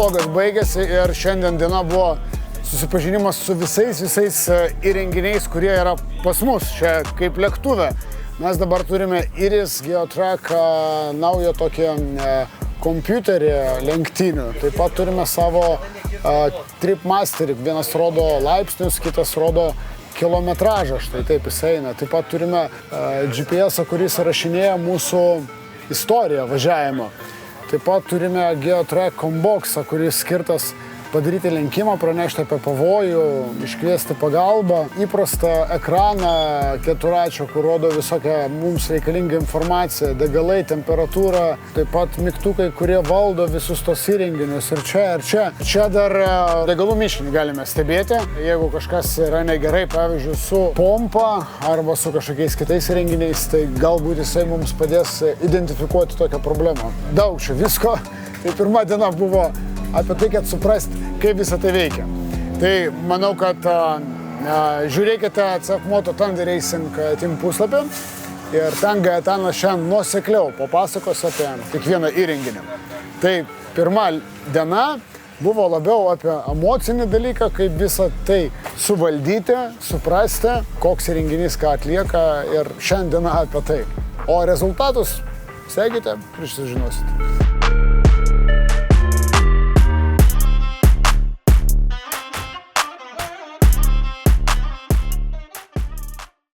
vlogas baigėsi ir šiandien diena buvo susipažinimas su visais įrenginiais, kurie yra pas mus čia kaip lėktuve. Mes dabar turime Iris Geotrack naują tokį kompiuterį lenktynių. Taip pat turime savo Tripmasterį. Vienas rodo laipsnius, kitas rodo kilometražą. Štai taip jis eina. Taip pat turime GPS, kuris rašinėja mūsų istoriją važiavimo. Taip pat turime Geotrack Comboxą, kuris skirtas padaryti lenkimą, pranešti apie pavojų, iškviesti pagalbą. Įprastą ekraną keturačio, kur rodo visokią mums reikalingą informaciją, degalai, temperatūrą, taip pat mygtukai, kurie valdo visus tos įrenginius ir čia, ir čia. Čia dar degalų mišinį galime stebėti. Jeigu kažkas yra negerai, pavyzdžiui, su pompa arba su kažkokiais kitais įrenginiais, tai galbūt jisai mums padės identifikuoti tokią problemą. Daug čia visko. Tai pirma diena buvo apie tai, kad suprast, kaip visą tai veikia. Tai manau, kad žiūrėkite CF Moto Thunder Racing Team puslapį ir ten Gaetanas šiandien nuosekliau papasakos apie kiekvieną įrenginį. Tai pirma diena buvo labiau apie emocinį dalyką, kaip visą tai suvaldyti, suprasti, koks įrenginys ką atlieka ir šiandien diena apie tai. O rezultatus sekite ir sužinosit.